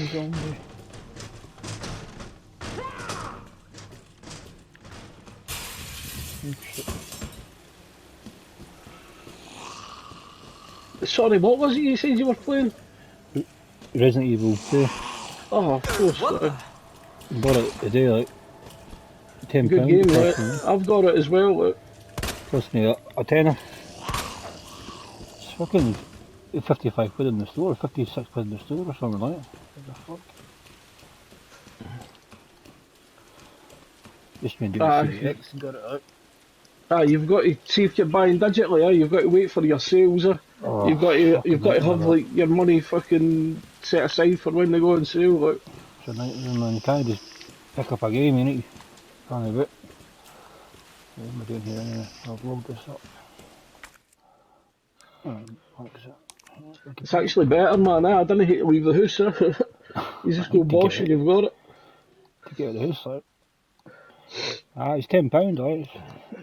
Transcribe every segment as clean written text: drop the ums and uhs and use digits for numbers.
zombie. Sorry, what was it you said you were playing? Resident Evil 2. Oh, of course. Bought it today, like £10. Good game, Cost right? me, I've got it as well. Like. cost me a tenner. It's fucking 55 quid in the store, 56 quid in the store or something like that. What the fuck? Just been doing CX and got it out. You've got to see if you're buying digitally. You've got to wait for your sales. Oh, You've got to have like your money fucking set aside for when they go on sale. Like. It's a nightmare, man. You can't just pick up a game, you need to plan a bit. What am I doing here anyway? I'll load this up. It's actually better, man. I didn't hate to leave the house. You just go bosh and you've got it. To get out of the house, like. It's £10, like.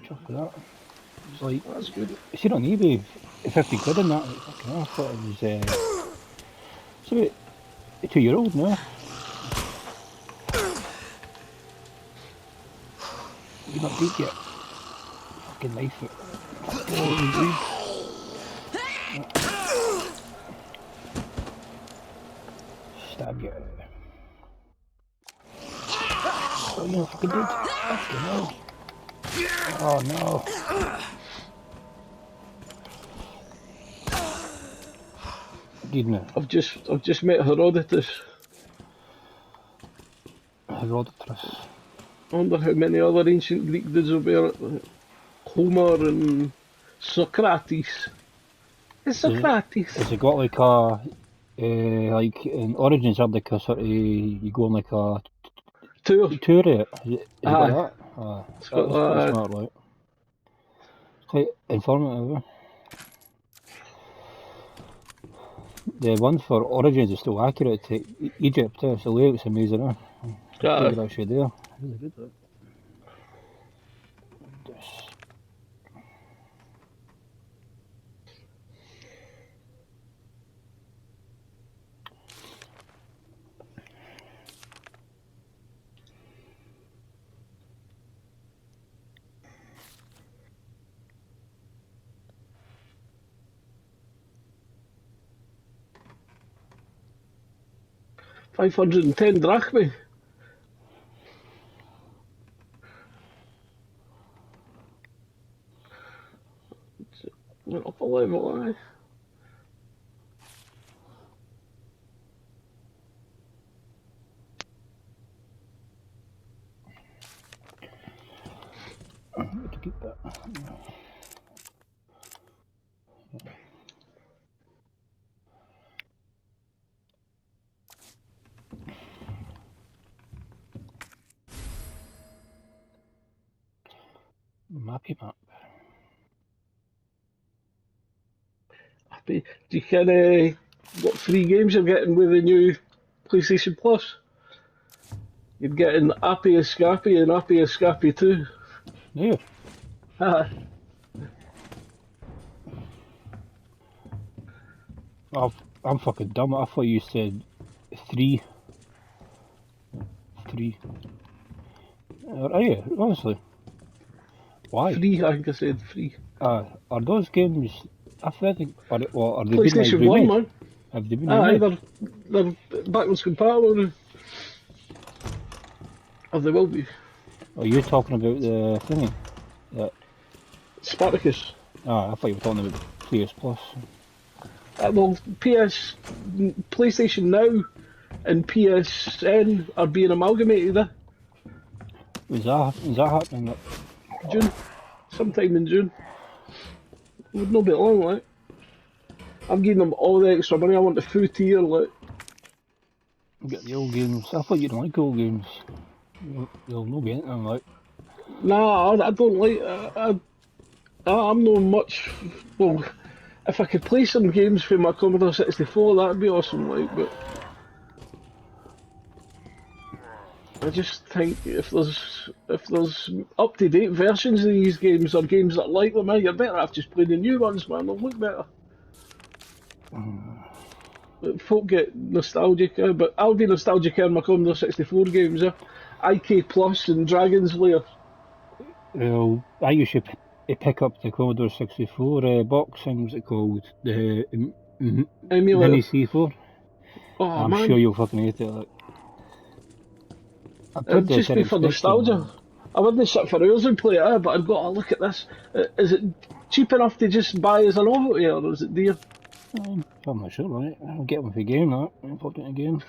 Chuck for that. It's like, That's good. you see it on eBay, 50 quid in that. Like, fucking hell, I thought it was, it's about a 2-year-old now. You're not deep yet. Fucking knife it. Stab you. Oh, you're not fucking dead. Fucking hell. Oh no. Didn't I've just met Herodotus. Herodotus. I wonder how many other ancient Greek dudes will be on it. Like Homer and Socrates. It's Socrates. Has it got like a, like in Origins had like a sort of, you go on like a Tour. tour of it? Has it got that? It's That's got quite that. smart, like. It's quite informative. The one for Origins is still accurate to Egypt, so the layout's amazing. They're actually there. Really good, though. This. $510 drachmae. Went up a level, aye. To keep that. Mappy map. Do you can what free games you're getting with the new PlayStation Plus? You're getting Appy Escape and Appy Escape 2. Yeah. I'm fucking dumb. I thought you said 3. 3. Are you? Honestly. Why? Free, I think I said free. Are those games, I think, are they PlayStation been like 1, remade? man. Have they been Aye, remade? they're backwards compatible. Or they will be. Are you talking about the thingy? Yeah. Spartacus. I thought you were talking about PS Plus. Well, PlayStation Now and PSN are being amalgamated. Is that happening? June, sometime in June. It would not be long, like. I'm giving them all the extra money. I want the full tier, like. Get the old games. I thought you didn't like old games. You'll not be anything like. Nah, I don't like. I'm not much. Well, if I could play some games for my Commodore 64, that'd be awesome, like. But I just think if there's up to date versions of these games or games that like them, you're better off just playing the new ones, man. They'll look better. Folk get nostalgic, but I'll be nostalgic in my Commodore 64 games. IK Plus and Dragon's Lair. Well, I used to pick up the Commodore 64 box thing, what's it called? The Emulator. Mini C4. Oh I'm man, sure you'll fucking hate it. Like. I played it'd the just be ZX for Spectrum. nostalgia. I wouldn't sit for hours and play it, but I'd go, oh, look at this. Is it cheap enough to just buy as a novelty, or is it dear? I'm not sure, right? I'll get one for the game, that. I'll put it in a game.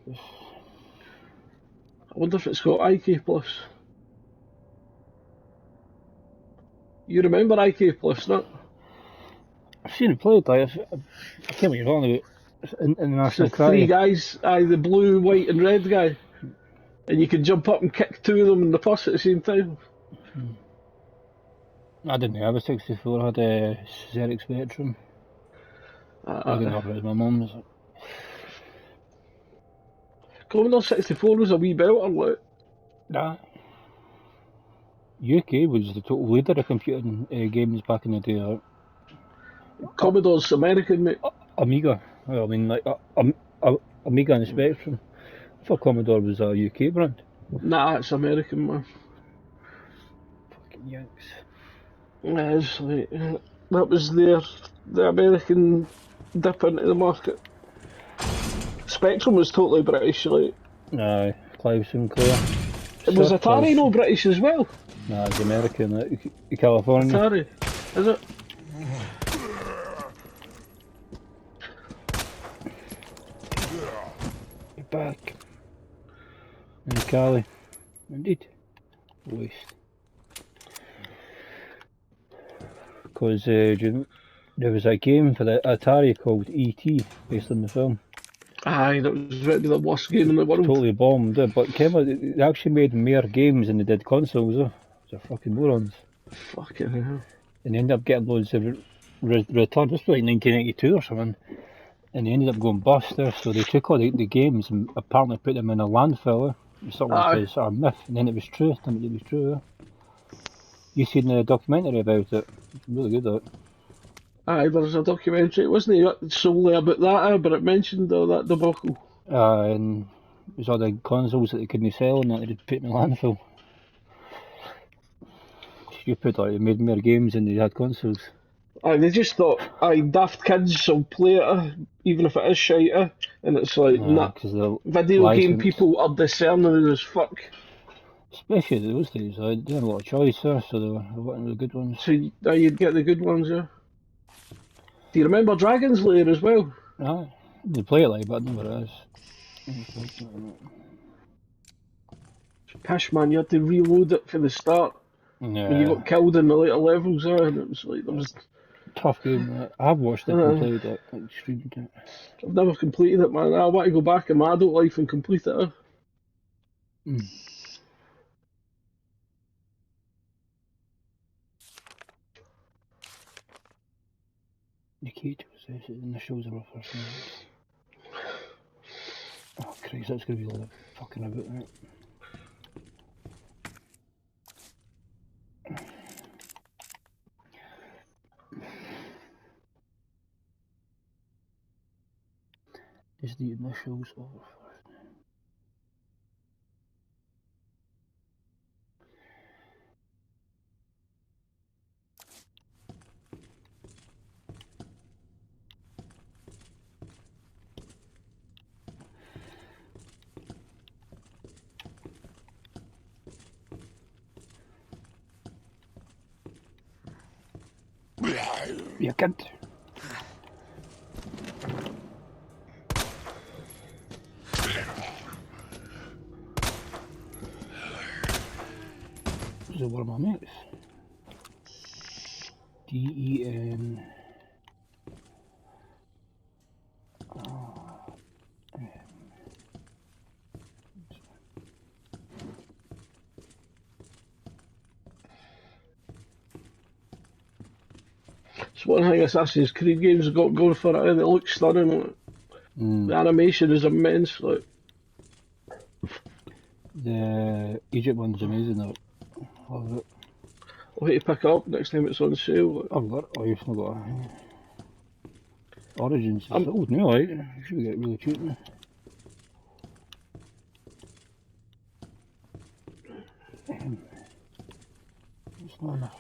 I wonder if it's got IK Plus. You remember IK Plus, not? I've seen it played, like, I can't remember wrong about It's the International three Karate. guys, the blue, white, and red guy, and you can jump up and kick two of them in the pus at the same time. I didn't have a 64, I had a ZX Spectrum. I didn't Uh, have it as my mum's. Commodore 64 was a wee belter, like. Nah. UK was the total leader of computing games back in the day. Like, Commodore's American, mate. Amiga. Well, I mean, like Amiga and Spectrum. I thought Commodore was a UK brand. Nah, it's American, man. Fucking Yanks. Yeah, it's like, that was the American dip into the market. Spectrum was totally British, like. Aye, Clive Sinclair. Was Sir Atari Clive. no British as well? Nah, it's American. Like, California. Atari, is it? You're back. In Cali. Indeed. Waste. Because there was a game for the Atari called E.T. based on the film. Aye, that was meant to be the worst game in the world. Totally bombed it, but they actually made more games than they did consoles. They're fucking morons. Fucking hell. And they ended up getting loads of returns. This was like 1982 or something. And they ended up going bust there, so they took all the games and apparently put them in a landfill. It was something like Aye, a sort of myth, and then it was true. Then it was true. You seen the documentary about it? It's really good. That. aye, there's a documentary. It wasn't solely about that, but it mentioned all that debacle. And it was all the consoles that they couldn't sell and that they just put in the landfill. Stupid, like they made more games than they had consoles. Aye, they just thought, aye, daft kids will play it, even if it is shite, and it's like, nah. Because the Video game license, people are discerning as fuck. especially those days, they didn't have a lot of choice there, so they were one of the good ones. So you'd get the good ones, yeah. Do you remember Dragon's Lair as well? Aye, they play it like, but it never is. Pish, man, you had to reload it for the start. When you Yeah, got killed in the later levels, and it was like, there was. tough game. I have watched it and played it, like streamed it. I've never completed it, man. I want to go back in my adult life and complete it. Mm. The key to success is in the shows of our first names. Oh Christ, that's gonna be a lot of fucking about that. Is the initials of our first name. You can't. These are one of my mates. D-E-N. It's one thing Assassin's Creed games have got going for it. They look stunning. Like. The animation is immense. Like. The Egypt one's amazing though. Love it. I'll hate to pick it up next time it's on sale. Like. I've got it. Oh, you've still got it. Origins is old now, right? It should get really cheap now.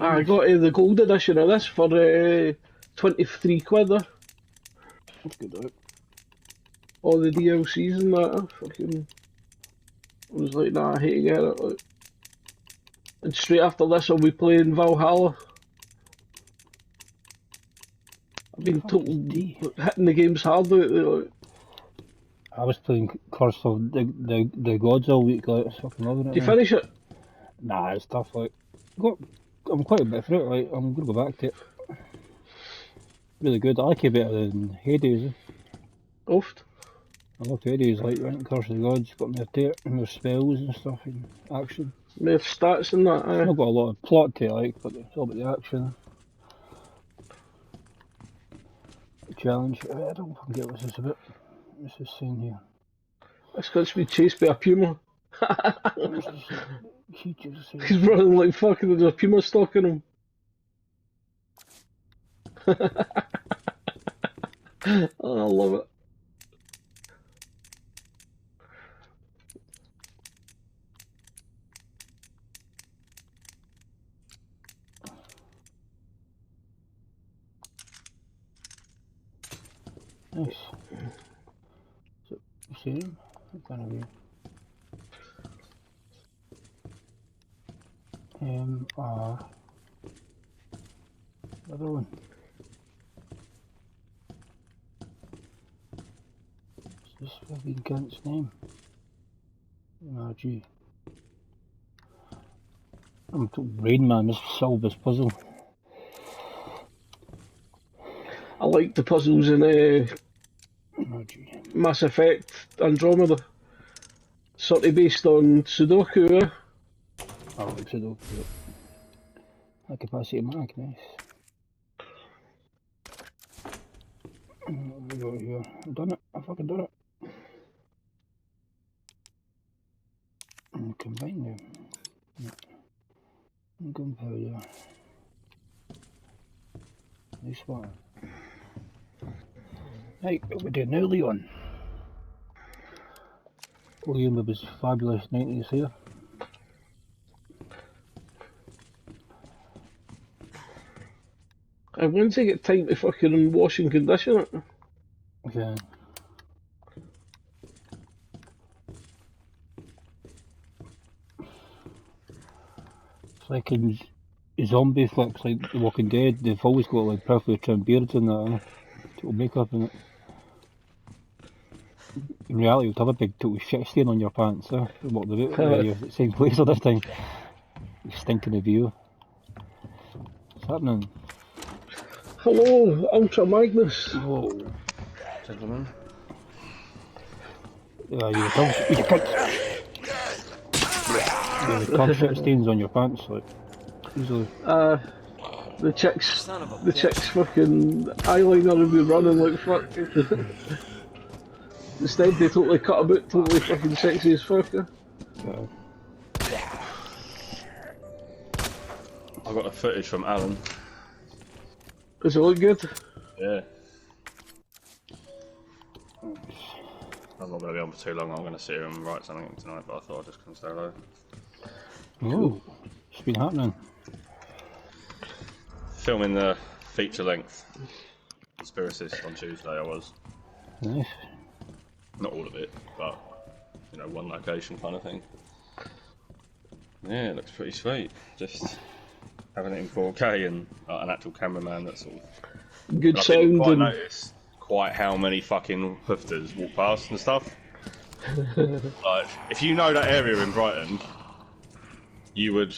I got the gold edition of this for 23 quid there. That's good, right? All the DLCs and that. I was like, nah, I hate to get it. Like. And straight after this, I'll be playing Valhalla. I've been hitting the games hard lately. Like. I was playing Curse of the Gods all week, like, I was fucking loving it. Did you finish it? Nah, it's tough, like. I'm quite a bit through it, like, I'm gonna go back to it. Really good, I like it better than Hades. Oft. I love Hades, like, right? Curse of the Gods, got more spells and stuff, and action. More stats and that, It's not got a lot of plot to it, like, but it's all about the action. The challenge, I don't forget what this is about. What's this saying here? This guy's been chased by a puma. He's running like fucking, there's a puma stalking him. Oh, I love it. Nice. So, you see him? What kind of view? Other one. What's this fucking cunt's name? MRG. I'm Rain Man, let's solve this puzzle. I like the puzzles in Mass Effect Andromeda. Sort of based on Sudoku, I like Sudoku. High capacity mag, nice. What we got here? I've done it, I've fucking done it. And combine them. And gunpowder. Nice one. Right, what we doing now, Leon? William with his fabulous 90s here. I wouldn't take it time to fucking wash and condition it. Okay. It's like in zombie flicks like The Walking Dead, they've always got like perfectly trimmed beards and that, total makeup in it. In reality, you'd have a big total shit stain on your pants, what the you're at the same place all the time. You stink in the view. What's happening? Hello, Ultra Magnus. Whoa. Gentlemen. You cunt. The cunt shit stains on your pants, like, easily. The chicks fucking eyeliner would be running like fuck. Instead they totally cut a bit, totally fucking sexy as fuck. Yeah. I got the footage from Alan. Does it look good? Yeah. I'm not going to be on for too long, I'm going to sit here and write something tonight, but I thought I'd just come say hello. Oh, it's been happening. Filming the feature-length Conspiracist on Tuesday, I was. Nice. Not all of it, but, you know, one location kind of thing. Yeah, it looks pretty sweet. Just having it in 4K and an actual cameraman that sort of... Good I sound didn't quite and... notice quite how many fucking hoofters walk past and stuff. Like, if you know that area in Brighton, you would...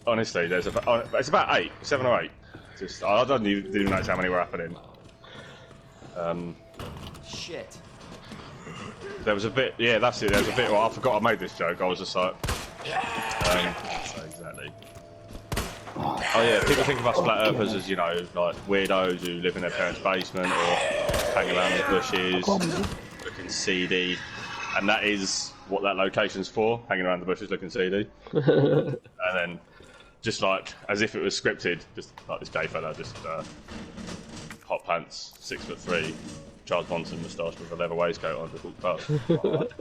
Honestly, there's about... it's about 8, 7 or 8. Just, I don't even notice how many were happening. Shit. There was a bit... Yeah, that's it. There was a bit... Well, I forgot I made this joke. I was just like... so exactly. Oh yeah, people think of us flat earthers as, you know, like weirdos who live in their parents' basement or hang around the bushes, looking seedy, and that is what that location's for, hanging around the bushes looking seedy. And then, just like, as if it was scripted, just like this gay fella just hot pants, 6'3", Charles Bronson moustache with a leather waistcoat on, just walked past. Alright.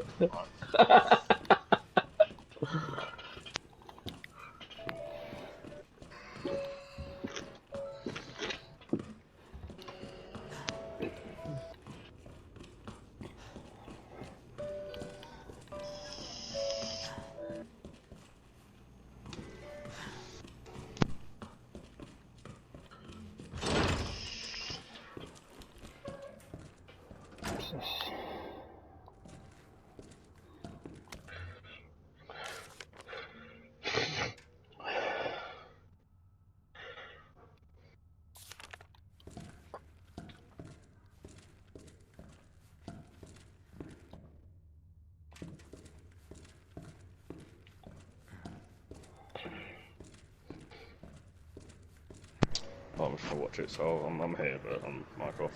I'm just gonna watch it, so I'm here, but I'm mic off.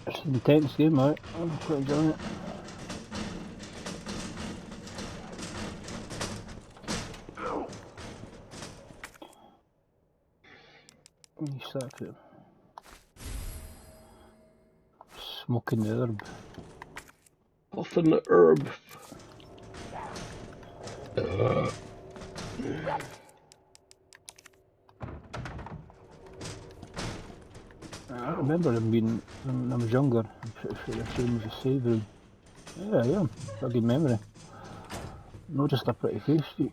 It's an intense game, right? I'm quite enjoying it. You start it. Smoking the herb. Puffing the herb. I remember him being, when I was younger, I'm pretty sure the same as a save room. Yeah, I am. Got a good memory. Not just a pretty face, Steve.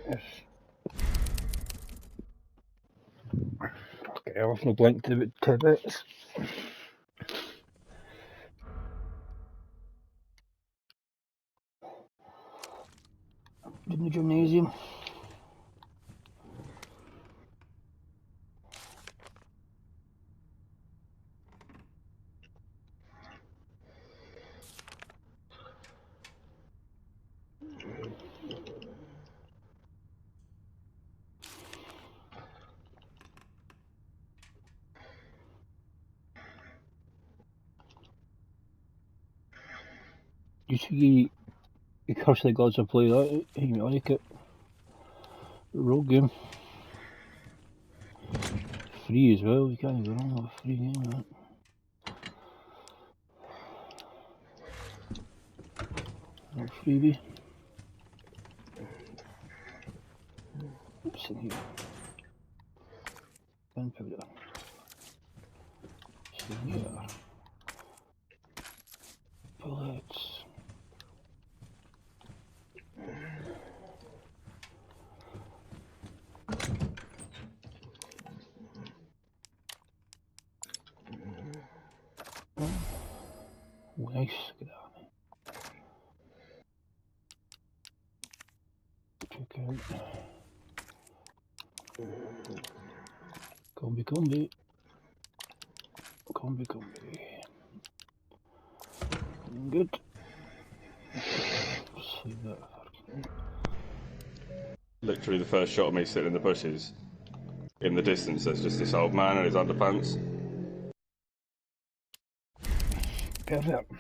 Yes. Okay, I've no blink to about 10 minutes. In the gymnasium. You see, you curse the gods to play that, you like it. Road game. Free as well, you can't go wrong with a free game, right? Little freebie. What's in here? Gunpowder. What's in here? Bullets. Oh, nice. Look at that. Check out. Combi, combi. Combi, combi. Good. Save that. Literally the first shot of me sitting in the bushes. In the distance, there's just this old man in his underpants. Perfect.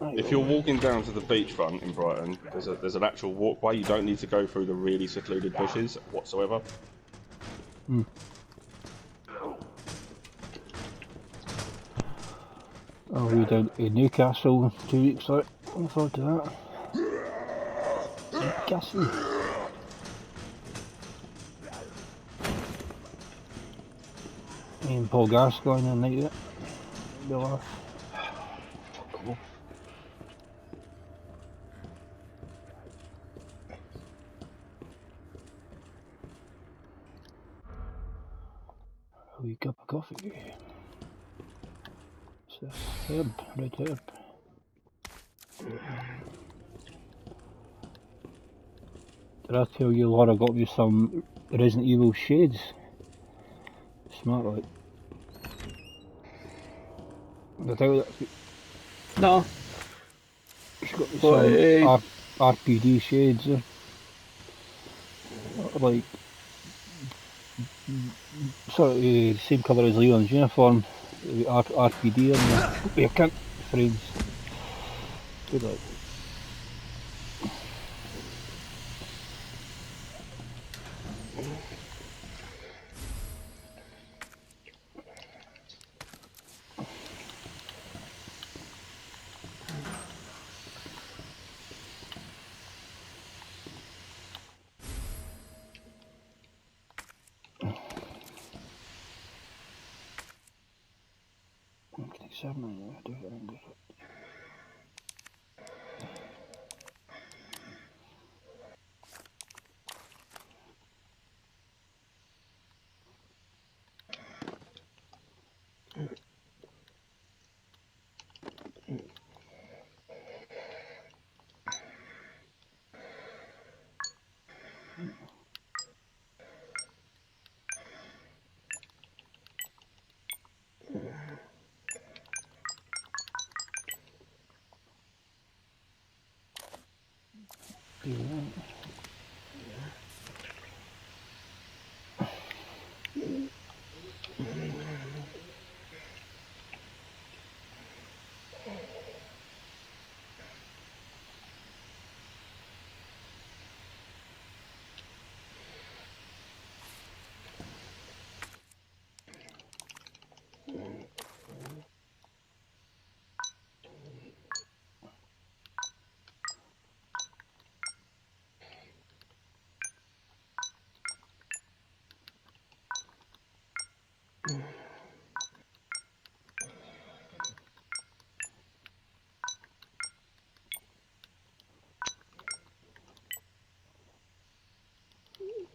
If you're walking down to the beachfront in Brighton, there's an actual walkway. You don't need to go through the really secluded bushes whatsoever. Hmm. I'll be down to Newcastle in 2 weeks, right? Looking forward to that. Newcastle. Me and Paul Gascoigne on the night of it. Be a laugh. Cool. A wee cup of coffee. It's this herb, red herb. Did I tell you Laura got me some Resident Evil shades? Smart like. Did I tell you that? No. She got me But, some RPD shades. Like sort of the same colour as Leon's uniform, the RPD on the can't frames. Good luck.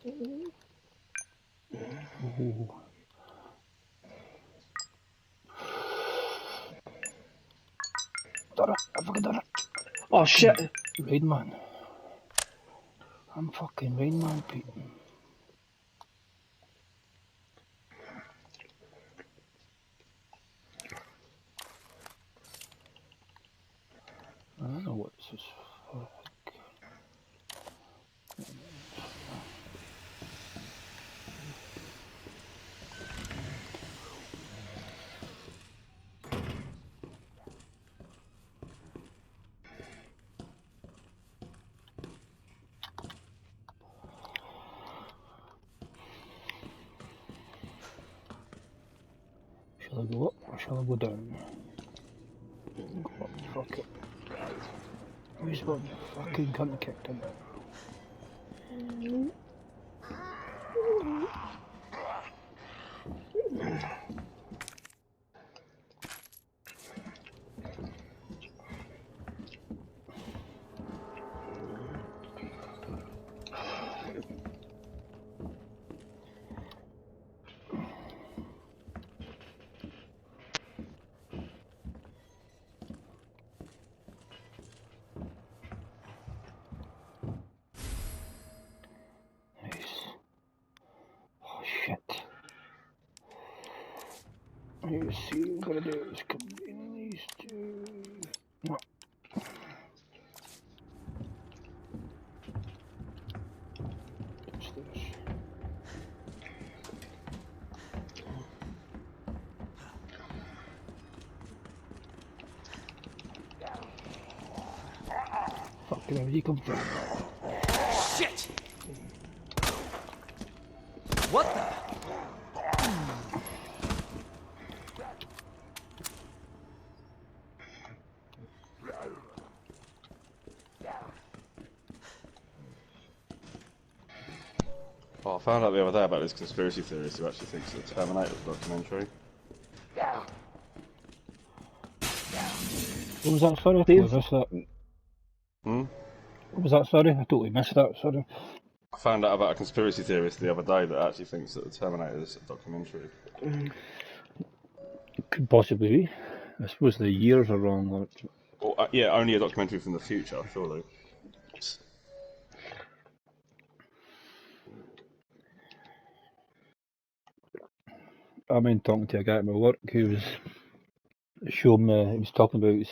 Oh. Done it. I fucking done it. Oh shit! Rain Man. I'm fucking Rain Man, Pete. I don't know what this is for. Shall I go up or shall I go down? Go up, fuck it. Who's got me fucking cunt kicked in? You see, what I'm gonna do is combine these two. No. Upstairs. Fucking hell, you come from? Shit! What the? Oh, I found out the other day about this conspiracy theorist who actually thinks it's a Terminator documentary. What was that, sorry? I totally missed that. What was that, sorry? I totally missed that, sorry. I found out about a conspiracy theorist the other day that actually thinks that the Terminator is a documentary. It could possibly be. I suppose the years are wrong. Well, yeah, only a documentary from the future, surely. I mean, talking to a guy at my work who was showing me, he was talking about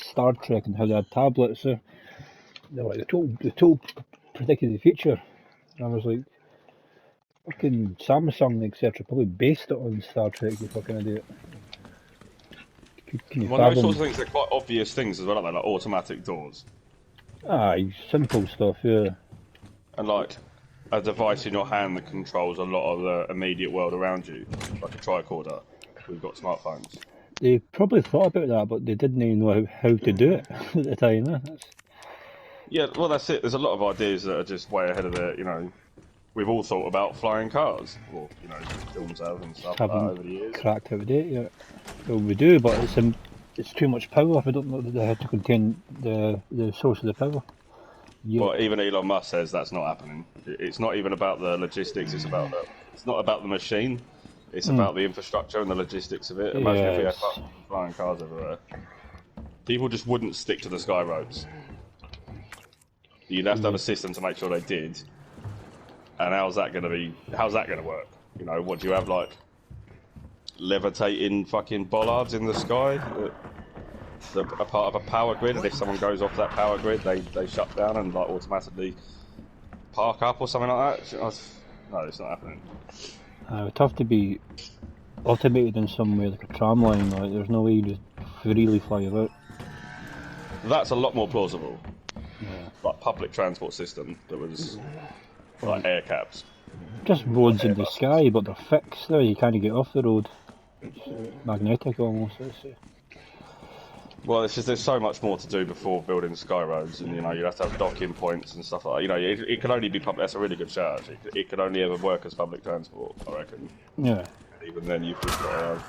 Star Trek and how they had tablets. They're like, the tool predicted the future. And I was like, Fucking Samsung, etc. probably based it on Star Trek if you're gonna do it. Can you Well, those fathom? sorts of things are quite obvious things as well, aren't they? Like automatic doors. Aye, simple stuff, yeah. And like a device in your hand that controls a lot of the immediate world around you, like a tricorder. We've got smartphones. They probably thought about that, but they didn't even know how to do it at the time. That's... Yeah, well, that's it. There's a lot of ideas that are just way ahead of their, you know. We've all thought about flying cars, or you know, films have and stuff like that haven't over the years. cracked out of date yet. Well, we do, but it's too much power. We don't know that they had to contain the source of the power. Yeah. Well, even Elon Musk says that's not happening. It's not even about the logistics. It's not about the machine. It's about the infrastructure and the logistics of it. Imagine if we had Yes. flying cars everywhere. People just wouldn't stick to the sky roads. You'd have to have a system to make sure they did. And how's that going to work? You know, what do you have, like levitating fucking bollards in the sky that are part of a power grid, and if someone goes off that power grid, they shut down and like automatically park up or something like that? No, it's not happening. It would have to be automated in some way, like a tram line. Like, there's no way you just freely fly about. That's a lot more plausible. Yeah. Like public transport system that was like air cabs. Just roads in the sky, but they're fixed there. You can't get off the road. It's magnetic almost. Well, it's just there's so much more to do before building sky roads, and you know you have to have docking points and stuff like that. You know, it can only be public. That's a really good shout. Actually. It could only ever work as public transport, I reckon. Yeah. Even then, you've just got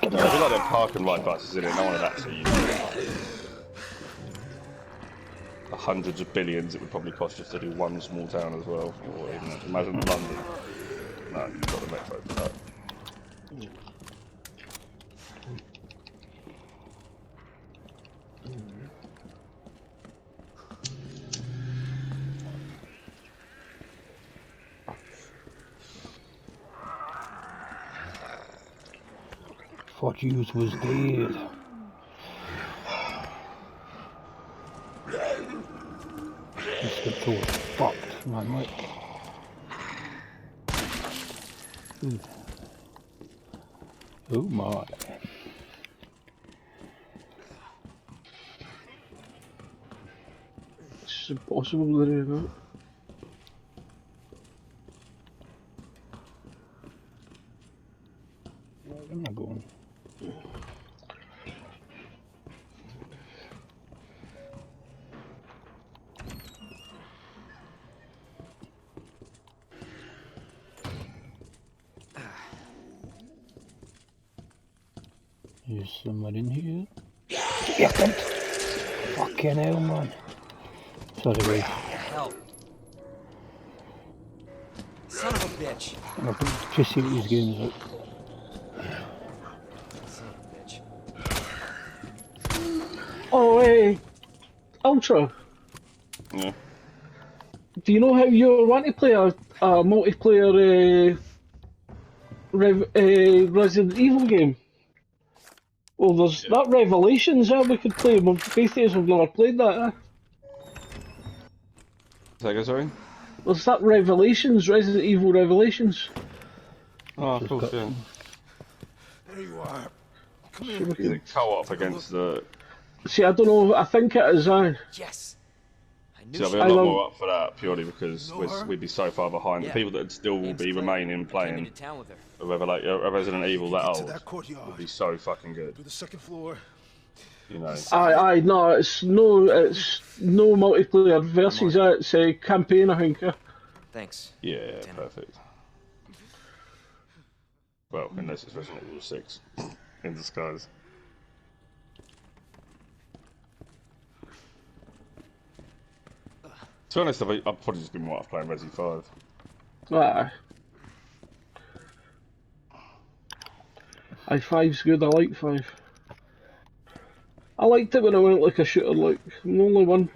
it'd be like them park and ride buses, isn't it? No one would actually use it. The hundreds of billions it would probably cost just to do one small town as well. Or even imagine London. No, you've got the metro for that. Thought yous was dead. This control is fucked, man. Like. Ooh. Oh my. It's impossible to do that. Where am I going? Is someone in here? Yeah, cunt. Fucking hell, man. Sorry, guys. Hell. Son of a bitch. I'm just see what these games like. Son of a bitch. Oh, hey, Ultra. Yeah. Do you know how you want to play a multiplayer Resident Evil game? Well, there's that Revelations we could play. Both of us have never played that. Say sorry? There's that Revelations, Resident Evil Revelations. Oh, of course, yeah. There you are. Come So here. we Is could, it co-op against the... see, I don't know. I think it is. Yes. I knew See, I'll she be a I lot know- more up for that purely because You know her? we'd be so far behind. Yeah. The people that would still Name's be Claire. remaining I came playing into town with her. a Resident Evil that Get to old that courtyard. would be so fucking good. To the second floor. You know. No, it's no multiplayer versus that. It's a campaign, I think. Thanks. Yeah, Lieutenant. perfect. Well, unless it's Resident Evil 6 in disguise. To be honest, I've probably just been more off playing Resi 5. Aye. Five's good. I like 5. I liked it when it went like a shooter. Like I'm the only one.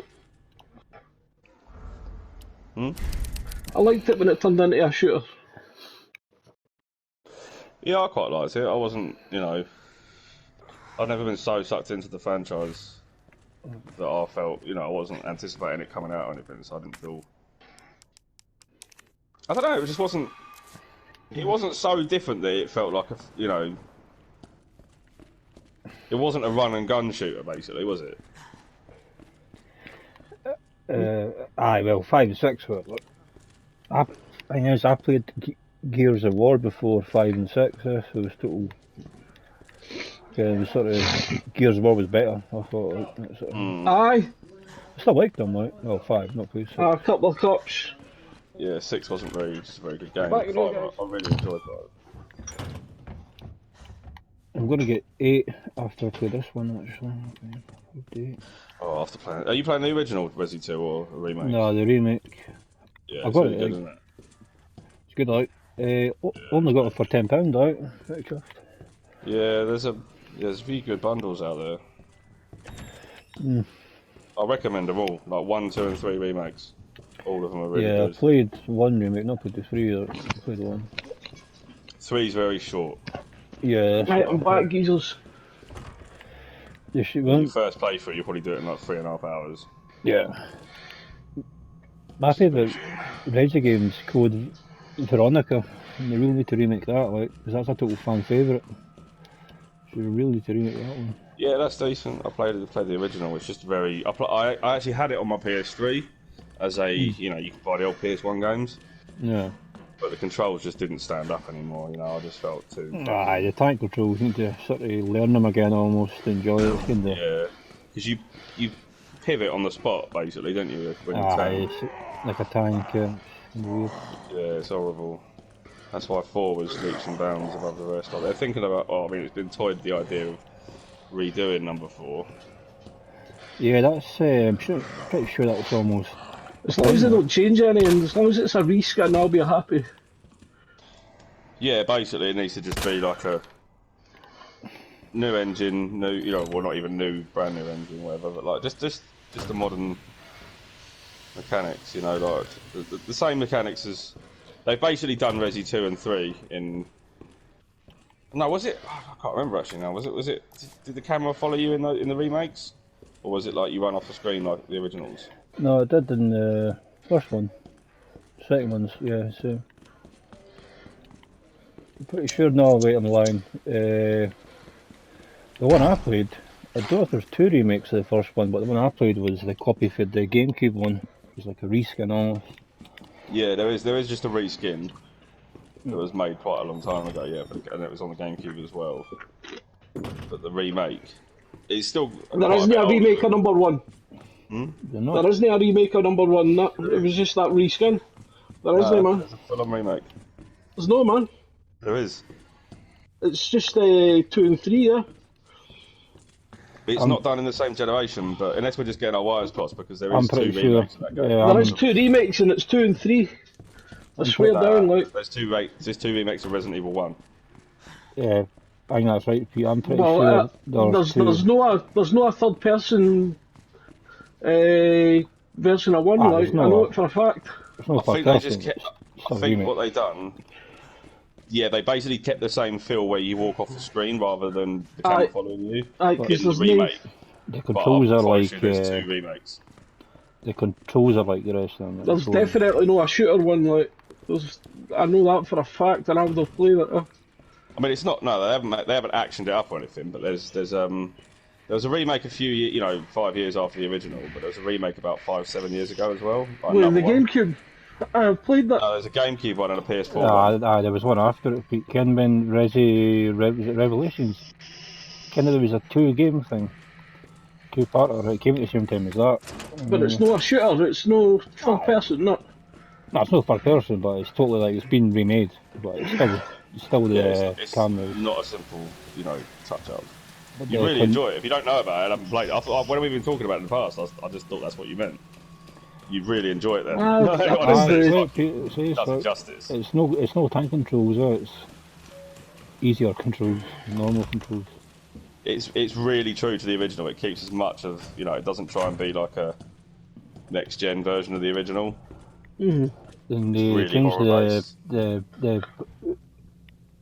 I liked it when it turned into a shooter. Yeah, I quite liked it. I wasn't, you know, I've never been so sucked into the franchise that I felt, you know, I wasn't anticipating it coming out or anything, so I didn't feel I don't know. It just wasn't. It wasn't so different that it felt like you know. It wasn't a run and gun shooter, basically, was it? Aye, well, 5 and 6 were. Look, thing is, I played Gears of War before 5 and 6, so it was total. Yeah, it was sort of Gears of War was better. I thought. Like, that sort of, Aye, I still liked them, like well, 5, not 6. a couple of cups. Yeah, 6 wasn't really just a very good game. Back 5, row, guys. I really enjoyed 5. I'm gonna get 8 after I play this one actually. Okay. Oh, after playing, are you playing the original Resi 2 or a remake? No, the remake. Yeah, I've it's got really it, good, like- isn't it? It's good, like. Only got it for £10 out. Pretty chuffed. Yeah, there's a few good bundles out there. I recommend them all, like 1, 2, and 3 remakes. All of them are really Yeah, I good. played 1 remake, not played the 3 or played 1. 3's very short. Yeah, that's Right, what I'm back, geezers. You should When you want. first playthrough, you'll probably do it in like 3.5 hours. Yeah. My favourite Resi game's Code Veronica, and they really need to remake that, like, because that's a total fan favourite. So you really need to remake that one. Yeah, that's decent. I played the original. It's just very. I actually had it on my PS3 as a you know you can buy the old PS1 games, Yeah. but the controls just didn't stand up anymore. You know, I just felt too. Aye, the tank controls, you need to sort of learn them again almost, to enjoy it. Kind of. Yeah, because you pivot on the spot basically, don't you? When you Aye, turn. it's like a tank, weird. Yeah, it's horrible. That's why 4 was leaps and bounds above the rest. Like, they're thinking about. Oh, I mean, it's been toyed the idea of redoing number 4. Yeah, that's, I'm pretty sure that's almost. As long as they don't change any, and as long as it's a reskin, I'll be happy. Yeah, basically it needs to just be like a new engine, new, you know, well not even new, brand new engine, whatever, but like just the modern mechanics, you know, like the same mechanics as they've basically done Resi 2 and 3 in. No, was it? I can't remember actually. Now, was it? Did the camera follow you in the remakes, or was it like you run off the screen like the originals? No, it did in the first one. Second one's, yeah, so. I'm pretty sure, no, wait, I'm lying. The one I played, I don't know if there's 2 remakes of the first one, but the one I played was the copy for the GameCube one. It was like a reskin almost. Yeah, there is just a reskin that was made quite a long time ago. Yeah, and it was on the GameCube as well. But the remake, it's still. There isn't a remake of number 1. They're not. There isn't a remake of number 1. That, it was just that reskin. There isn't, man. There's a full-on remake. There's no, man. There is. It's just 2 and 3, yeah. It's not done in the same generation, but unless we're just getting our wires crossed, because there I'm is 2 pretty sure. remakes of that game. Yeah, There is 2 remakes, and it's 2 and 3. I swear down, like. There's 2 remakes of Resident Evil 1. yeah, I think that's right, Pete. I'm pretty Well, sure there's 2. there's no a third person version of 1, Ah, like. there's no I know a- it for a fact. It's not I think they first just person, kept. it's I a think remake. what they done. Yeah, they basically kept the same feel where you walk off the screen rather than the camera Aye. following you. Aye, In because the there's no. remake, The but controls I are promise like you there's 2 remakes. the controls are like the rest of them. There's So- definitely no a shooter one, like. I know that for a fact, and I would have played it. I mean, it's not. No, they haven't actioned it up or anything. But there was a remake a few years, 5 years after the original. But there was a remake about 5-7 years ago as well. Like Wait, another the one. GameCube. I played that. No, there's a GameCube one and a PS4 one. There was one after it, Pete. Kenben Resi was it Revelations? Kind of there was a 2-game thing. 2-parter. It came at the same time as that. But it's no a shooter, it's no third person, no. No, it's not third person, but it's totally like it's been remade. But it's still the It's cameras. not a simple, touch up. But You the really con- enjoy it. If you don't know about it, I haven't played it. When we've been talking about it in the past, I just thought that's what you meant. You'd really enjoy it then. Honestly, it's Right, like, Pete, see, does so it justice. it's no tank controls. It's easier controls, normal controls. It's really true to the original. It keeps as much of, it doesn't try and be like a next gen version of the original. Then they really changed horror-based.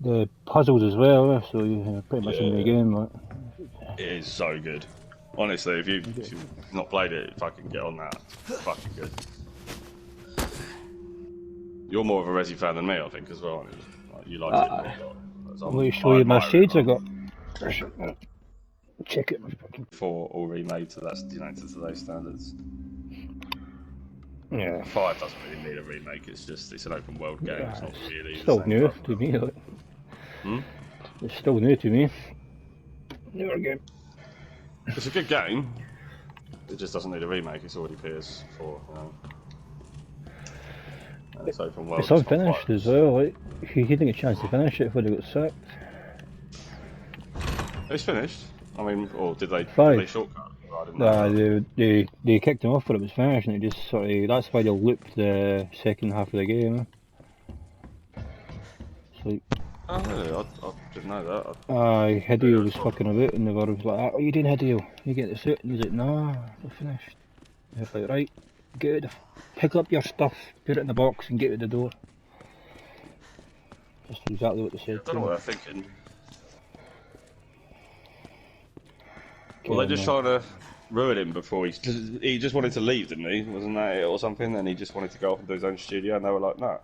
the puzzles as well, so you're pretty much in the Yeah. game. Like. It is so good. Honestly, if you've not played it, fucking get on that. It's fucking good. You're more of a Resi fan than me, I think, as well. Aren't you? Like, you liked it quite a lot. Whereas Let me show you my admire it shades a I lot. got. Check it. Before all remade to that, you know, to today's standards. Yeah. 5 doesn't really need a remake. It's an open world game. It's not really the Still same new type of to me. Like. Hmm? It's still new to me. Never again. It's a good game. It just doesn't need a remake. It's already PS4. You know. And it's open world. It's unfinished as well. Like, he didn't get a chance to finish it before he got sacked. It's finished. I mean, or did they? 5. Did they shortcut? I didn't know. They kicked him off when it was finished, and it just sort of. That's why they looped the second half of the game. It's like, Oh really? I didn't know that. Hideo was fucking about, and the were was like, "What are you doing, Hideo? You get the suit?" And he's like, "Nah, we're finished." And they're like, "Right, good. Pick up your stuff, put it in the box, and get out the door." Just exactly what they said. I don't know what they're thinking. Okay, Well, they just trying to ruin him before he just wanted to leave, didn't he? Wasn't that it or something? And he just wanted to go off and do his own studio, and they were like, "No."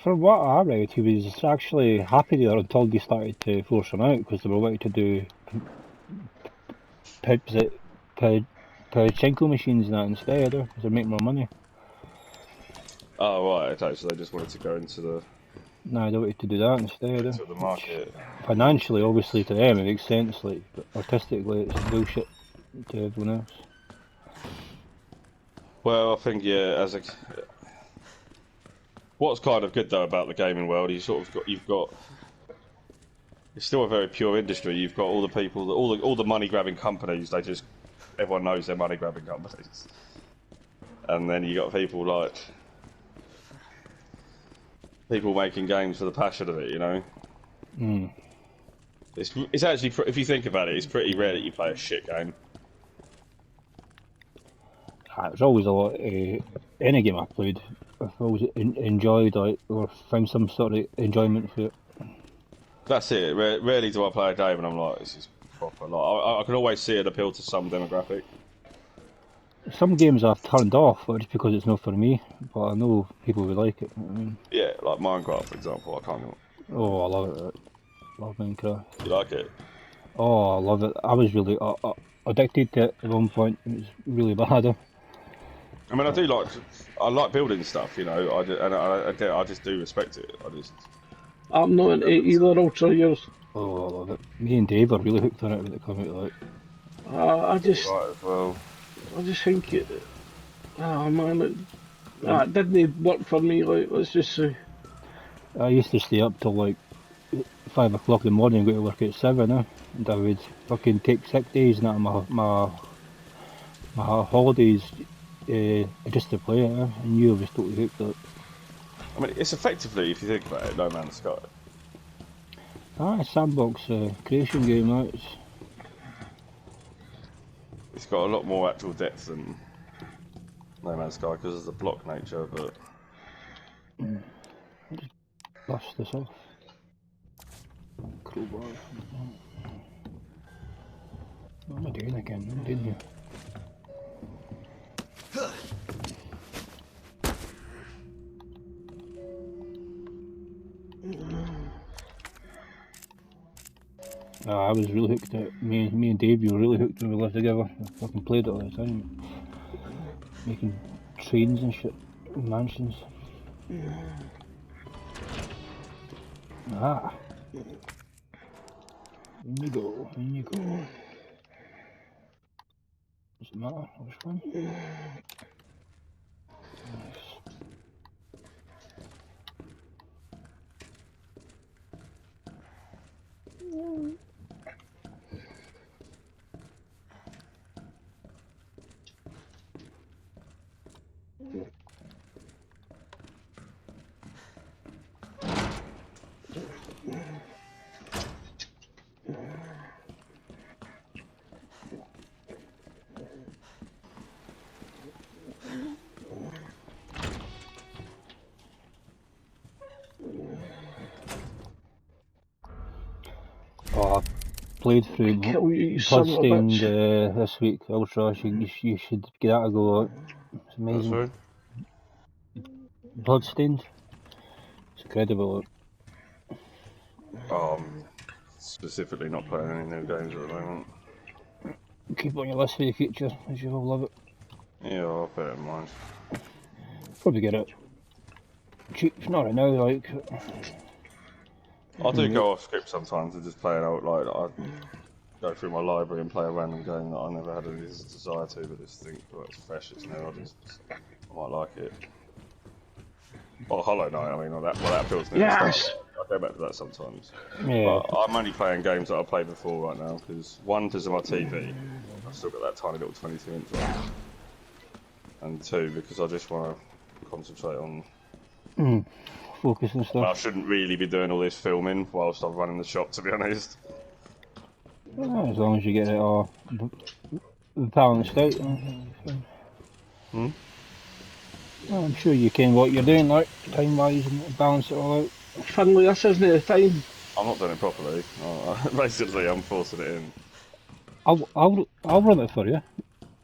From what I read, he was actually happy there until they started to force him out because they were wanting to do pachinko machines and that instead, because they make more money. Oh right, okay. So they just wanted to go into the No, they wanted to do that instead. to the market. Financially, obviously, to them it makes sense. Like, but artistically, it's bullshit to everyone else. Well, I think what's kind of good though about the gaming world, you've got. It's still a very pure industry. You've got all the people, all the money grabbing companies. Everyone knows they're money grabbing companies. And then you got people like people making games for the passion of it, you know. Mm. It's actually, if you think about it, it's pretty rare that you play a shit game. There's always a lot. Any game I've played, I've always enjoyed, like, or found some sort of enjoyment for it. That's it. Rarely do I play a game and I'm like, this is proper. Like, I can always see an appeal to some demographic. Some games I've turned off, but just because it's not for me. But I know people would like it. You know what I mean? Yeah, like Minecraft, for example. I can't. Oh, I love it. Love Minecraft. You like it? Oh, I love it. I was really addicted to it at one point. It was really bad. I mean, I like building stuff, you know. I just do respect it. I'm not into either Ultra Years. Oh, I love it. Me and Dave are really hooked on it when it came out. Like, I just well. think it. Oh man, it didn't work for me. Like, let's just say. I used to stay up till like 5 o'clock in the morning and go to work at 7. And I would fucking take sick days and that my holidays just to play it. And you was totally hooked up. I mean, it's effectively, if you think about it, No Man's Sky. Sandbox creation game. It's got a lot more actual depth than No Man's Sky because of the block nature, but. Just bust this off. Crowbar. What am I doing again? What am I doing here? I was really hooked at me and Dave. We were really hooked when we lived together. We fucking played it all the time, making trains and shit, mansions. In you go, in you go. Does it matter which one? Nice. I played through Bloodstained this week, Ultra. You should get that a go. It's amazing. That's right. Bloodstained. It's incredible. I'm specifically not playing any new games at the moment. Keep it on your list for the future, as you will love it. Yeah, I'll bear in mind. Probably get it cheap, not right now, like. I do go off script sometimes and just play it out. Like I go through my library and play a random game that I never had any desire to, but just think, well, it's fresh, it's new. I might like it. Or Hollow Knight. I mean, that appeals to me. Yes! I go back to that sometimes. Yeah. But I'm only playing games that I played before right now because one, because of my TV, I've still got that tiny little 22-inch one, and two, because I just want to concentrate on. Focus and Well, I stuff. shouldn't really be doing all this filming whilst I'm running the shop, to be honest. As long as you get it all balanced out. Hmm? Well, I'm sure you can what you're doing, like time wise, and balance it all out. Finally, this isn't the time. I'm not doing it properly. Basically, I'm forcing it in. I'll run it for you.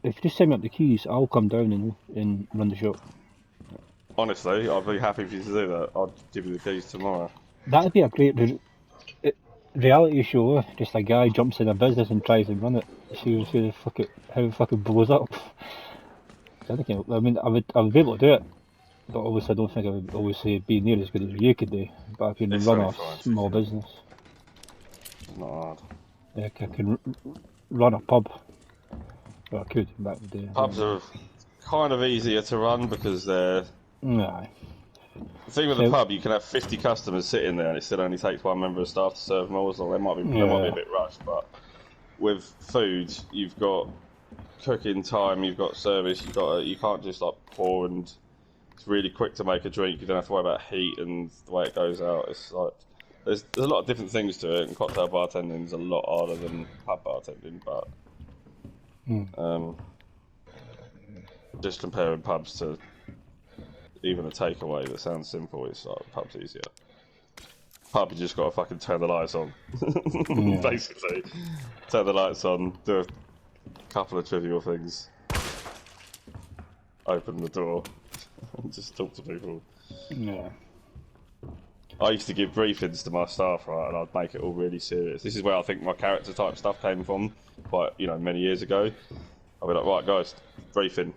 If you just send me up the keys, I'll come down and run the shop. Honestly, I'd be happy for you to do that. I'll give you the keys tomorrow. That'd be a great reality show. Just a guy jumps in a business and tries to run it. See how it fucking blows up. I mean, I would be able to do it, but obviously I don't think I would obviously be near as good as you could do. But I can It's run very a fine, small yeah. business. It's not hard. Like I can run a pub. Well, I could back in the day. Pubs are kind of easier to run because they're... Nah. The thing with the So- pub, you can have 50 customers sitting there and it still only takes one member of staff to serve them all, so they might be a bit rushed, but with food, you've got cooking time, you've got service, you can't just like pour, and it's really quick to make a drink. You don't have to worry about heat and the way it goes out. It's like there's a lot of different things to it, and cocktail bartending is a lot harder than pub bartending, but just comparing pubs to even a takeaway that sounds simple, it's like pub's easier. Pub, you just gotta fucking turn the lights on. Basically. Turn the lights on, do a couple of trivial things. Open the door and just talk to people. Yeah. I used to give briefings to my staff, right, and I'd make it all really serious. This is where I think my character type stuff came from, quite, many years ago. I'd be like, right guys, briefing.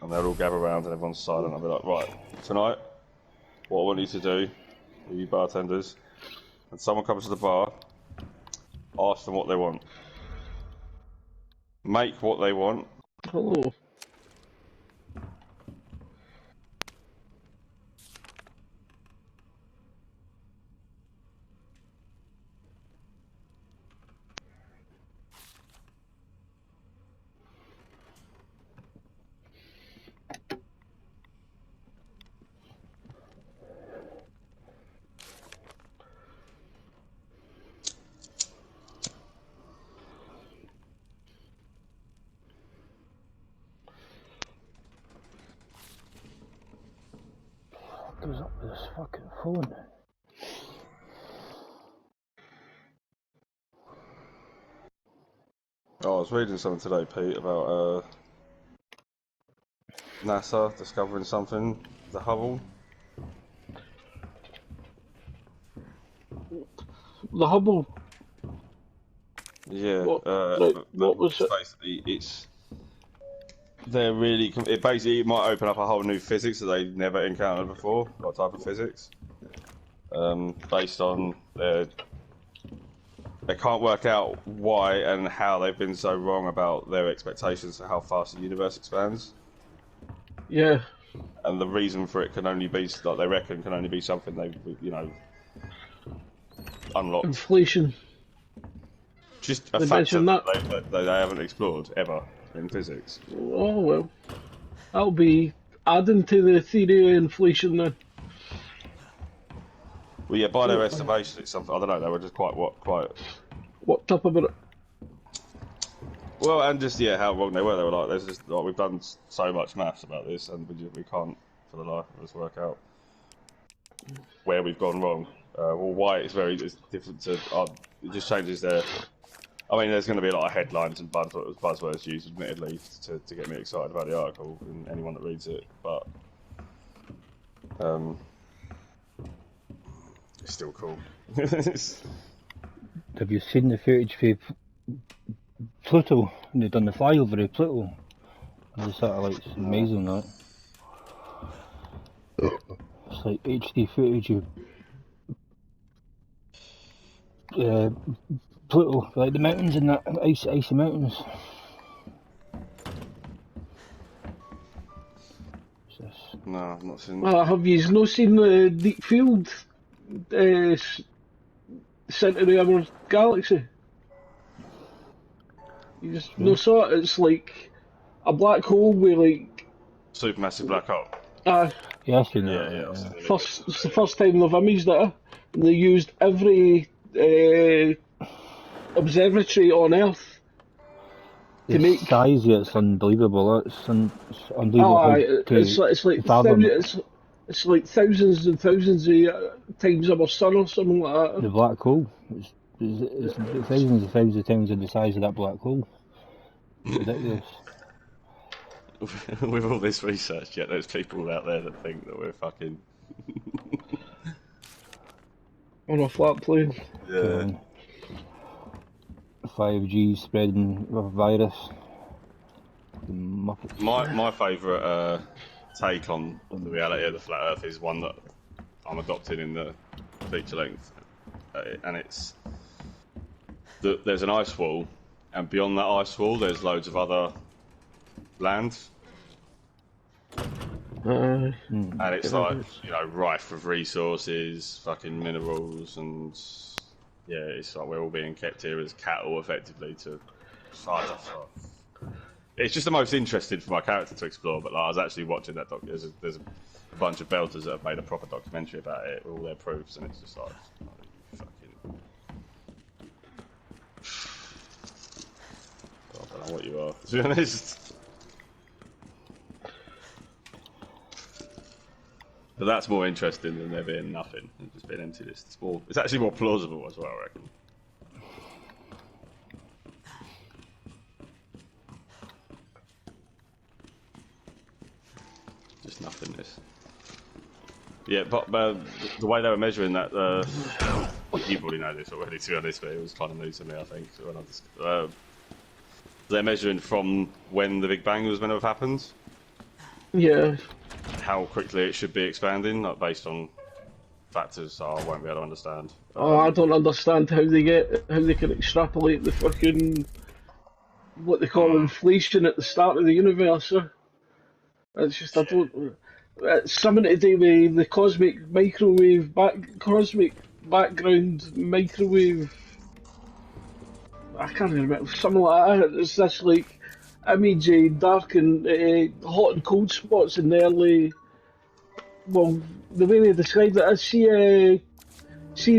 And they'd all gather around and everyone's silent. I'd be like, right, tonight, what I want you to do, you bartenders, when someone comes to the bar, ask them what they want. Make what they want. Hello. What goes up with this fucking phone? Oh, I was reading something today, Pete, about NASA discovering something, the Hubble. The Hubble. Yeah. What was it? Basically, they're really. It might open up a whole new physics that they've never encountered before. What type of physics? Based on they can't work out why and how they've been so wrong about their expectations for how fast the universe expands. Yeah. And the reason for it can only be, like they reckon, can only be something they've, unlocked. Inflation. Just a They factor mentioned that they haven't explored ever in physics. Oh well. That'll be adding to the theory of inflation then. Well, yeah, by their estimation, it's something, I don't know, they were just quite. What up about it? Well, and just, how wrong they were. They were like, there's just, like, we've done so much maths about this, and we can't, for the life of us, work out where we've gone wrong. Or why it's different to, it just changes their, I mean, there's going to be a lot of headlines and buzzwords used, admittedly, to get me excited about the article, and anyone that reads it, but It's still cool. Have you seen the footage for Pluto? They've done the flyover of Pluto. And the satellite's amazing, that. It's like HD footage of Pluto, like the mountains and that, icy mountains. What's this? No, I've not seen. Have you not seen the deep field centre of our galaxy? You just no saw it. It's like a black hole with like Supermassive black hole. Yeah, I've seen Yeah, that. yeah, I've seen the first. It's the first time they've imaged it, and they used every observatory on Earth to The make. size of it's unbelievable. It's unbelievable Oh, how it's like fathom it's like thousands and thousands of times our sun or something like that. the black hole. It's thousands and thousands of times of the size of that black hole. It's ridiculous. With all this research, yet there's people out there that think that we're fucking. On a flat plane. Yeah. 5G spreading a virus. The Muppets. My favourite take on the reality of the flat Earth is one that I'm adopting in the feature length, and it's that there's an ice wall, and beyond that ice wall, there's loads of other land, and it's like, you know, rife with resources, fucking minerals, and yeah, it's like we're all being kept here as cattle, effectively, to fight us off. It's just the most interesting for my character to explore. But like, I was actually watching that doc. There's a bunch of belters that have made a proper documentary about it with all their proofs, and it's just like fucking. I don't know what you are, to be honest. But that's more interesting than there being nothing and just being empty list. It's actually more plausible as well, I reckon. Just nothingness. Yeah, but the way they were measuring that, you probably know this already, to be honest, but it was kind of new to me, I think. So when they're measuring from when the Big Bang was meant to have happened. Yeah. How quickly it should be expanding, like based on factors I won't be able to understand. I don't understand how they can extrapolate the fucking what they call inflation at the start of the universe. It's just I don't. It's something to do with the cosmic background microwave. I can't remember, something like that. It's this like image dark and hot and cold spots in the early. Well, the way they described it, I see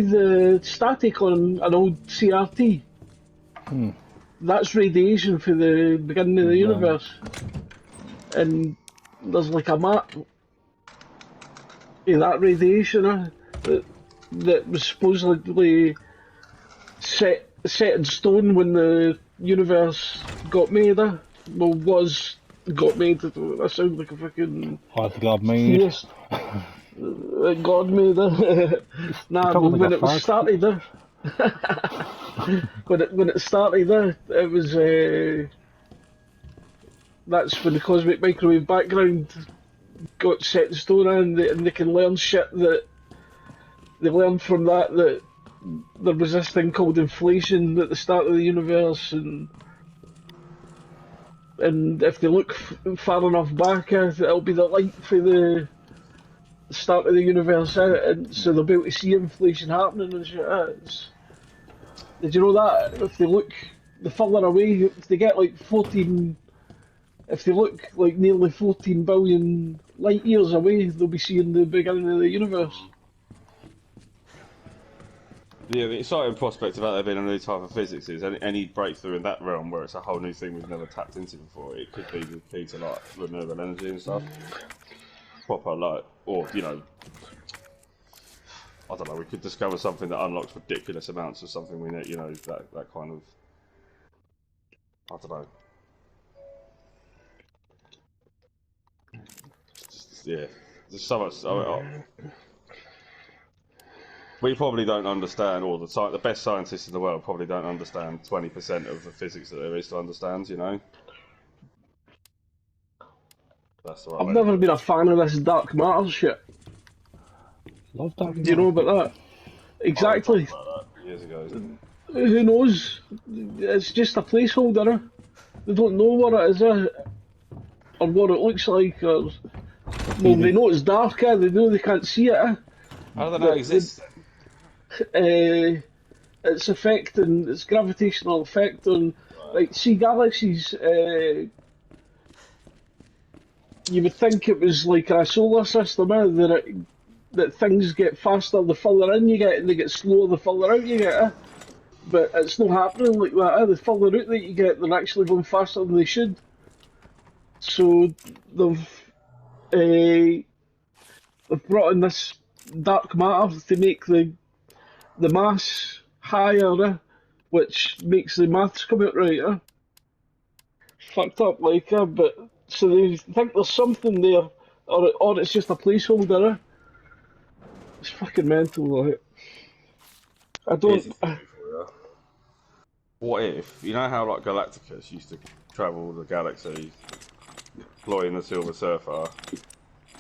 the static on an old CRT. That's radiation for the beginning of the universe, and there's like a map of that radiation that was supposedly set in stone when the universe got made. Well, got made. That sounds like a fucking God made. theist. God made it. Nah, but like when a it was fag. started when it started it was that's when the cosmic microwave background got set in stone, and they can learn shit that they learned from that there was this thing called inflation at the start of the universe, and if they look far enough back, it'll be the light for the start of the universe, and so they'll be able to see inflation happening and shit. Did you know that if they look the further away, if they get like 14, if they look like nearly 14 billion light years away, they'll be seeing the beginning of the universe. Yeah, the exciting prospect about there being a new type of physics is any breakthrough in that realm where it's a whole new thing we've never tapped into before. It could be the key to like renewable energy and stuff. Proper like, or you know, I don't know. We could discover something that unlocks ridiculous amounts of something we need. You know, that kind of. I don't know. Yeah, There's so much. We probably don't understand, or the best scientists in the world probably don't understand 20% of the physics that there is to understand. You know. That's the right I've way to never put been it. a fan of this dark matter shit. Love Dark Do you know Matter. about that? Oh, we talked Exactly. about that years ago. Who knows? It's just a placeholder. They don't know what it is, or what it looks like, or well, they Theory. know it's dark. They know they can't see it, How do they know it but exists? its effect and its gravitational effect on, like, see galaxies. You would think it was like a solar system, that things get faster the further in you get, and they get slower the further out you get. But it's not happening like that. The further out that you get, they're actually going faster than they should. So uh, they've brought in this dark matter to make the mass higher, which makes the maths come out right. Fucked up, like, but so they think there's something there, or it's just a placeholder. It's fucking mental, like. I Here's don't. the theory for you. What if, you know how like Galacticus used to travel the galaxy, deploying the Silver Surfer,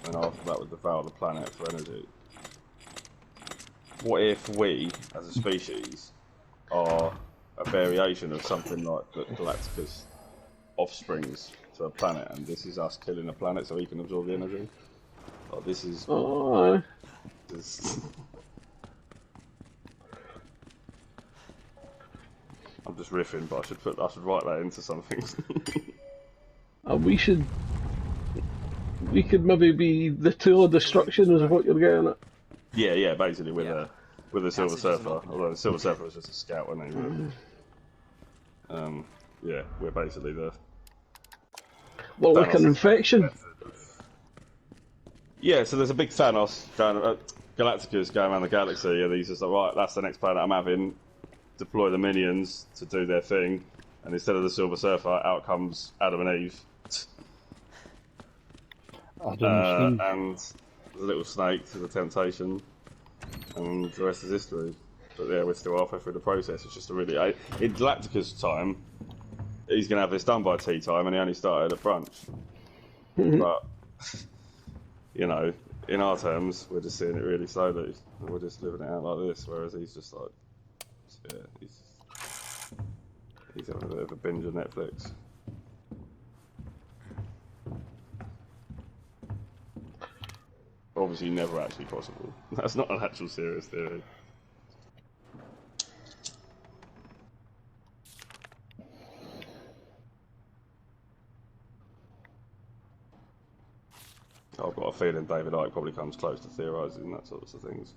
and after that would devour the planet for energy? What if we, as a species, are a variation of something like the Galacticus offsprings to a planet, and this is us killing a planet so he can absorb the energy? Like, this is... Oh, this... I'm just riffing, but I should write that into something. we could maybe be the tool of destruction, is what you're getting at. Yeah, basically with Yeah. a Silver Passage isn't Surfer. open yet. Although the Silver Surfer was just a scout, wasn't he? But, yeah, we're basically the Well, like an Thanos' infection. Yeah, so there's a big Thanos going, Galacticus going around the galaxy, and he's just like, right, that's the next planet I'm having. Deploy the minions to do their thing, and instead of the Silver Surfer, out comes Adam and Eve, Adam and Steve. and the little snake to the temptation, and the rest is history. But yeah, we're still halfway through the process. It's just a really... in Galacticus time, he's going to have this done by tea time, and he only started at brunch. But, you know, in our terms, we're just seeing it really slowly. We're just living it out like this, whereas he's just like... Yeah, he's having a bit of a binge on Netflix. Obviously never actually possible. That's not an actual serious theory. I've got a feeling David Icke probably comes close to theorising that sorts of things.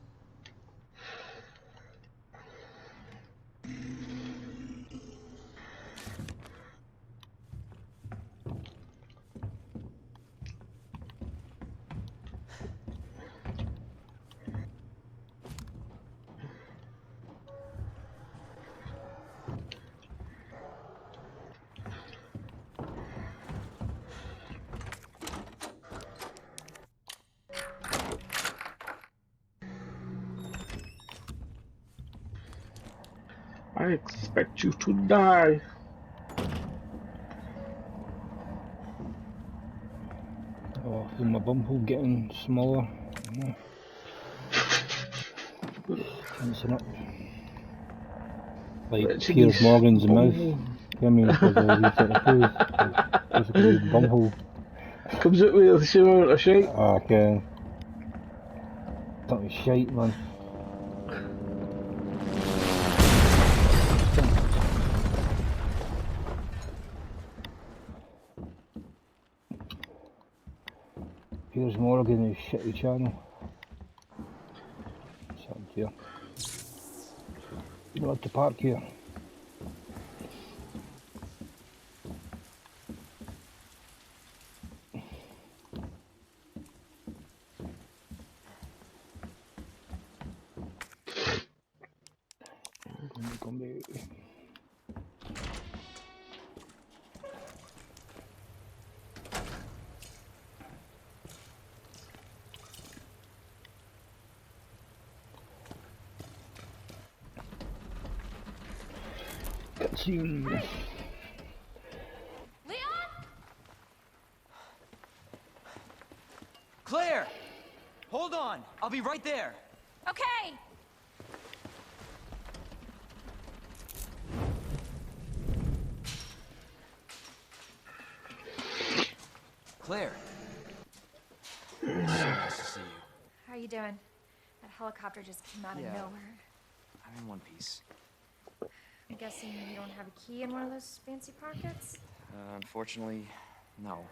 I expect you to die. Oh, is my bumhole getting smaller? No. Tensing up. Like Richie Piers needs Morgan's mouth. bumhole. I mean, because he's got a pose. Basically, bumhole. Comes out with the same amount of shite. Okay. Don't be shite, man. Piers Morgan is shitty channel. Something here. You're allowed to park here. Cutscene. Leon? Claire! Hold on! I'll be right there! Okay. Claire! So nice to see you. How are you doing? That helicopter just came out of Yeah. nowhere. I'm in one piece. I'm guessing you don't have a key in one of those fancy pockets? Unfortunately, no.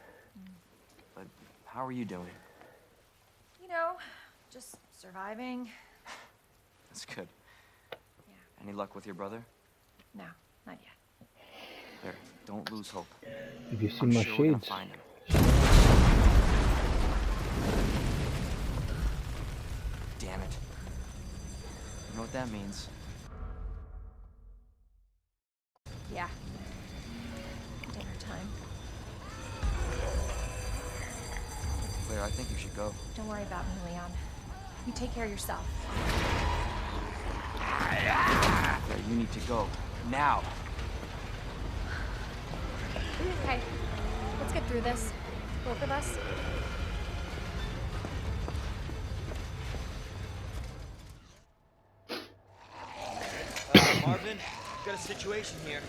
But how are you doing? You know, just surviving. That's good. Yeah. Any luck with your brother? No, not yet. There, don't lose hope. Have you seen I'm my sure we're gonna shades? find him. Damn it. You know what that means? Yeah. Dinner time. Claire, I think you should go. Don't worry about me, Leon. You take care of yourself. Claire, you need to go. Now! Okay, let's get through this. Both of us. Marvin, got a situation here.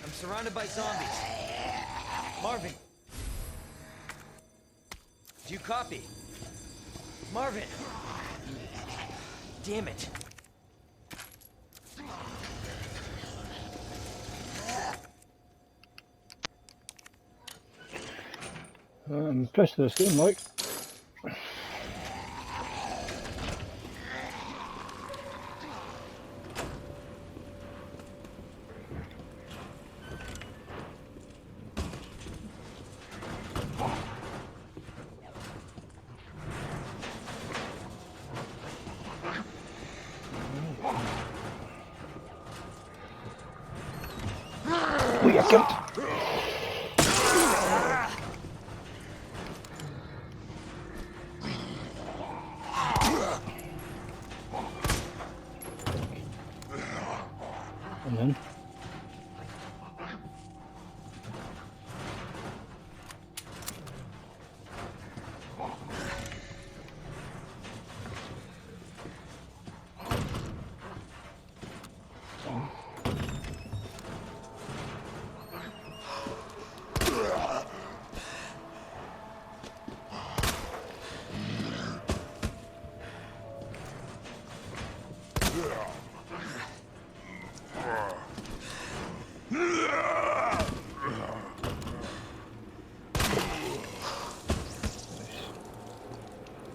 I'm surrounded by zombies. Marvin! Do you copy? Marvin! Damn it. I'm impressed with this game, like. Wait, I can't. And then.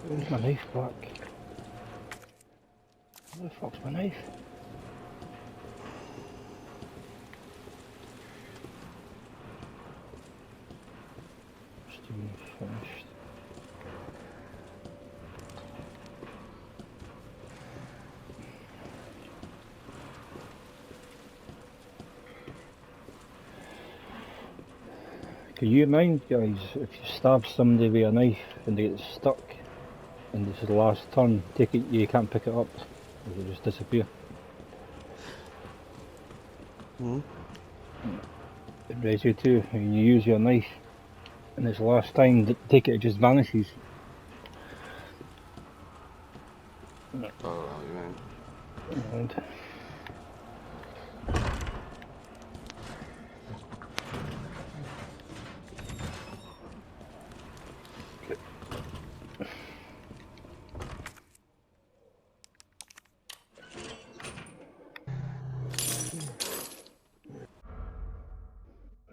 Where's my knife back? Where the fuck's my knife? Still finished. Can you mind, guys, if you stab somebody with a knife and they get stuck and this is the last turn, take it, you can't pick it up, or it'll just disappear. Hmm? In Resi 2, when you use your knife and it's the last time, take it, it just vanishes. Oh, man. And